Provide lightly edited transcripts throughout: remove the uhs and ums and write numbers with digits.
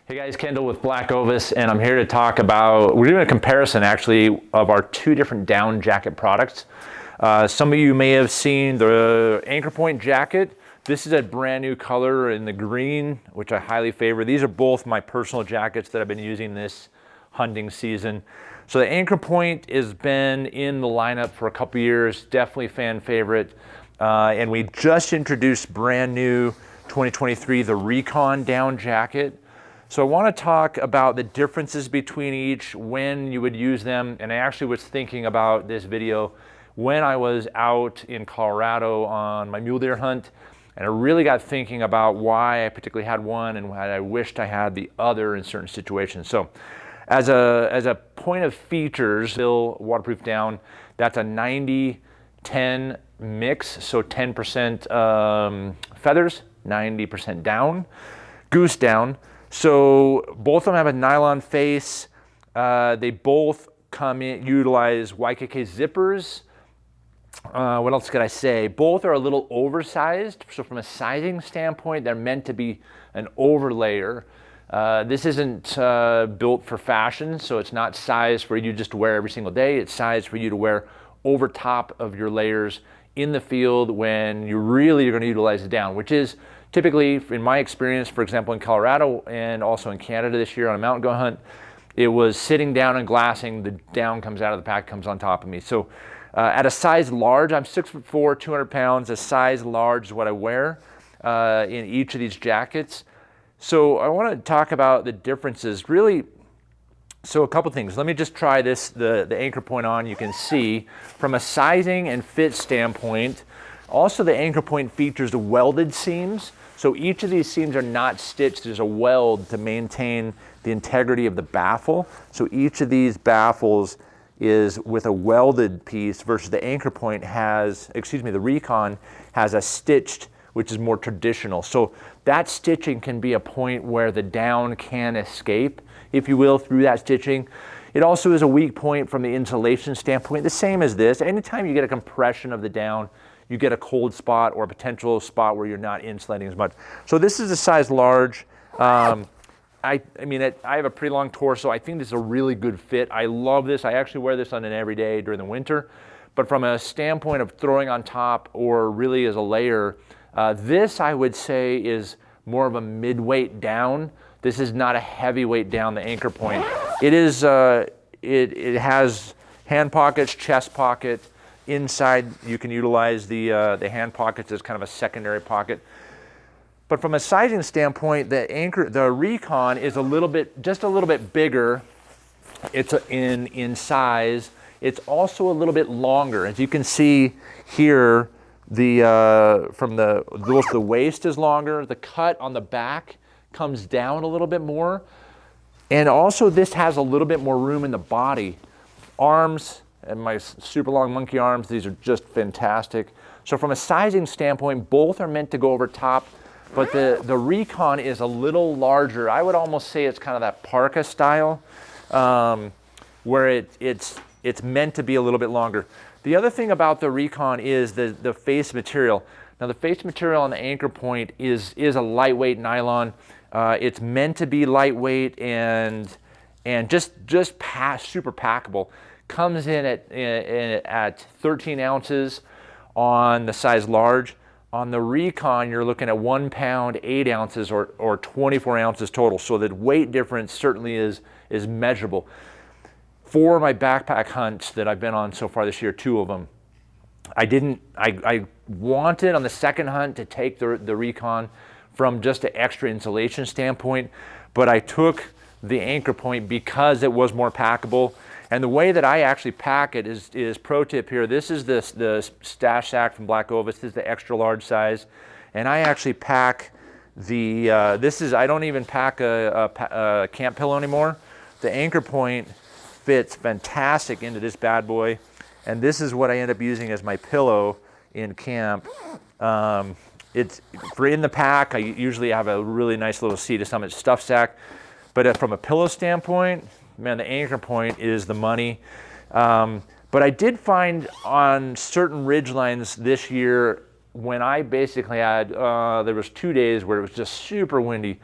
Hey guys, Kendall with BlackOvis, and I'm here to talk about, we're doing a comparison actually of our two different down jacket products. Some of you may have seen the Anchor Point jacket. This is a brand new color in the green, which I highly favor. These are both my personal jackets that I've been using this hunting season. So the Anchor Point has been in the lineup for a couple years, definitely fan favorite. And we just introduced brand new 2023, the Recon down jacket. So I want to talk about the differences between each, when you would use them, and I actually was thinking about this video when I was out in Colorado on my mule deer hunt, and I really got thinking about why I particularly had one and why I wished I had the other in certain situations. So as a point of features, Fill Waterproof Down, that's a 90-10 mix, so 10% feathers, 90% down, goose down. So both of them have a nylon face. They both utilize YKK zippers. What else could I say? Both are a little oversized. So from a sizing standpoint, they're meant to be an overlayer. This isn't built for fashion, so it's not sized for you just to wear every single day. It's sized for you to wear over top of your layers in the field when you really are going to utilize it down, which is typically, in my experience, for example, in Colorado and also in Canada this year on a mountain goat hunt, it was sitting down and glassing, the down comes out of the pack, comes on top of me. So at a size large, I'm 6'4", 200 pounds, a size large is what I wear in each of these jackets. So I want to talk about the differences, really. So a couple things. Let me just try this, the Anchor Point on. You can see from a sizing and fit standpoint, also the Anchor Point features the welded seams. So each of these seams are not stitched. There's a weld to maintain the integrity of the baffle. So each of these baffles is with a welded piece versus the Anchor Point has, the Recon has a stitched, which is more traditional. So that stitching can be a point where the down can escape, if you will, through that stitching. It also is a weak point from the insulation standpoint, the same as this. Anytime you get a compression of the down, you get a cold spot or a potential spot where you're not insulating as much. So this is a size large. I have a pretty long torso. I think this is a really good fit. I love this. I actually wear this on an everyday during the winter. But from a standpoint of throwing on top or really as a layer, this I would say is more of a mid-weight down. This is not a heavyweight down, the Anchor Point. It is, it has hand pockets, chest pocket. Inside, you can utilize the hand pockets as kind of a secondary pocket. But from a sizing standpoint, the Recon is just a little bit bigger. It's in size. It's also a little bit longer. As you can see here, the waist is longer. The cut on the back comes down a little bit more. And also this has a little bit more room in the body. Arms, and my super long monkey arms, these are just fantastic. So from a sizing standpoint, both are meant to go over top, but the Recon is a little larger. I would almost say it's kind of that parka style, where it's meant to be a little bit longer. The other thing about the Recon is the face material. Now the face material on the Anchor Point is a lightweight nylon. It's meant to be lightweight and just super packable. Comes in at 13 ounces on the size large. On the Recon, you're looking at 1 pound, 8 ounces or 24 ounces total. So the weight difference certainly is measurable. For my backpack hunts that I've been on so far this year, 2 of them, I wanted on the second hunt to take the Recon from just an extra insulation standpoint, but I took the Anchor Point because it was more packable. And the way that I actually pack it is pro tip here. This is the stash sack from BlackOvis. This is the extra large size. And I actually pack I don't even pack a camp pillow anymore. The Anchor Point fits fantastic into this bad boy. And this is what I end up using as my pillow in camp. It's for in the pack. I usually have a really nice little Sea to Summit stuff sack. But from a pillow standpoint, man, the Anchor Point is the money. But I did find on certain ridgelines this year when I basically had, there was 2 days where it was just super windy,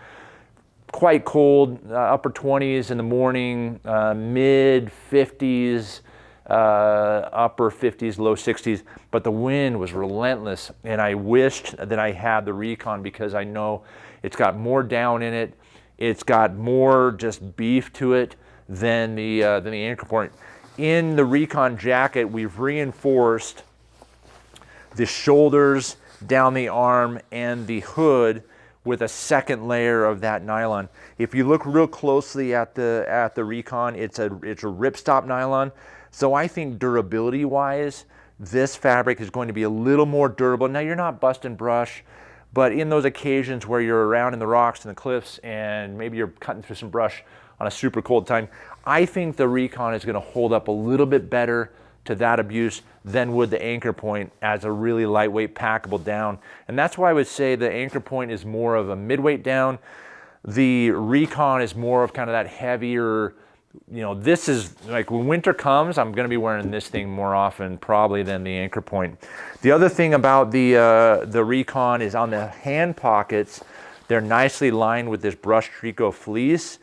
quite cold, upper 20s in the morning, mid 50s, upper 50s, low 60s, but the wind was relentless, and I wished that I had the Recon because I know it's got more down in it, it's got more just beef to it than the Anchor Point. In the Recon jacket, we've reinforced the shoulders, down the arm, and the hood with a second layer of that nylon. If you look real closely at the Recon, it's a ripstop nylon. So I think durability wise, this fabric is going to be a little more durable. Now you're not busting brush, but in those occasions where you're around in the rocks and the cliffs and maybe you're cutting through some brush on a super cold time, I think the Recon is going to hold up a little bit better to that abuse than would the Anchor Point as a really lightweight packable down. And that's why I would say the Anchor Point is more of a midweight down. The Recon is more of kind of that heavier, you know, this is like when winter comes, I'm going to be wearing this thing more often probably than the Anchor Point. The other thing about the Recon is on the hand pockets, they're nicely lined with this brushed tricot fleece.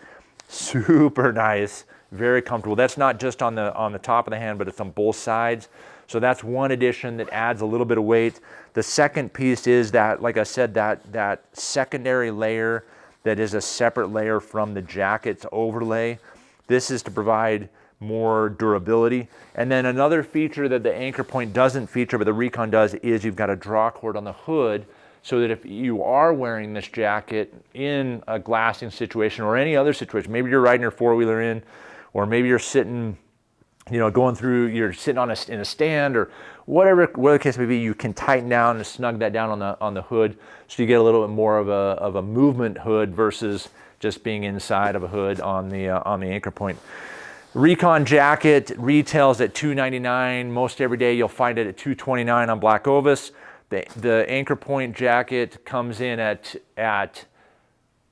Super nice, very comfortable. That's not just on the top of the hand, but it's on both sides. So that's one addition that adds a little bit of weight. The second piece is that, like I said, that secondary layer that is a separate layer from the jacket's overlay. This is to provide more durability. And then another feature that the Anchor Point doesn't feature, but the Recon does, is you've got a draw cord on the hood, so that if you are wearing this jacket in a glassing situation or any other situation, maybe you're riding your four-wheeler in, or maybe you're sitting, you know, you're sitting in a stand, or whatever the case may be, you can tighten down and snug that down on the hood, so you get a little bit more of a movement hood versus just being inside of a hood on the Anchor Point. Recon jacket retails at $299. Most every day you'll find it at $229 on BlackOvis. The Anchor Point jacket comes in at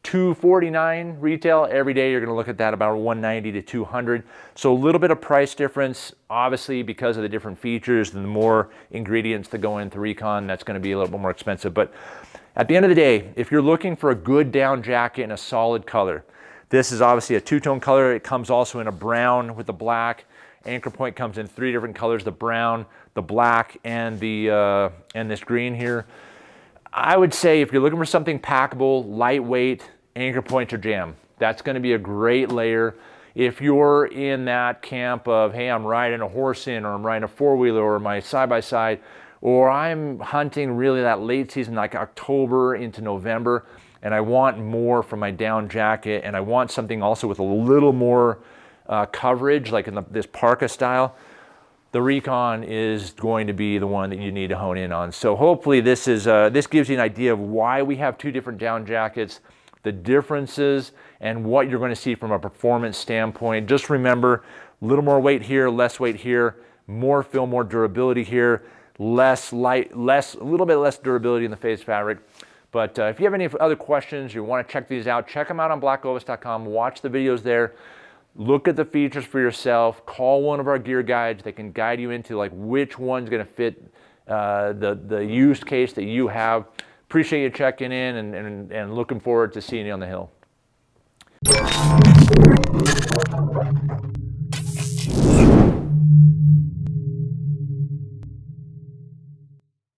$249 retail. Every day you're going to look at that about $190 to $200. So a little bit of price difference, obviously, because of the different features and the more ingredients that go into Recon, that's going to be a little bit more expensive. But at the end of the day, if you're looking for a good down jacket in a solid color, this is obviously a two-tone color. It comes also in a brown with the black. Anchor Point comes in 3 different colors: the brown, the black, and this green here. I would say if you're looking for something packable, lightweight, Anchor Point's your jam. That's going to be a great layer. If you're in that camp of, hey, I'm riding a horse in, or I'm riding a four-wheeler, or my side-by-side, or I'm hunting really that late season, like October into November, and I want more from my down jacket, and I want something also with a little more coverage, like in this parka style, the Recon is going to be the one that you need to hone in on. So hopefully this gives you an idea of why we have 2 different down jackets, the differences, and what you're going to see from a performance standpoint. Just remember, a little more weight here, less weight here, more fill, more durability here, a little bit less durability in the face fabric. But if you have any other questions, you want to check these out, check them out on blackovis.com, watch the videos there. Look at the features for yourself. Call one of our gear guides. They can guide you into like which one's going to fit the use case that you have. Appreciate you checking in, and looking forward to seeing you on the hill.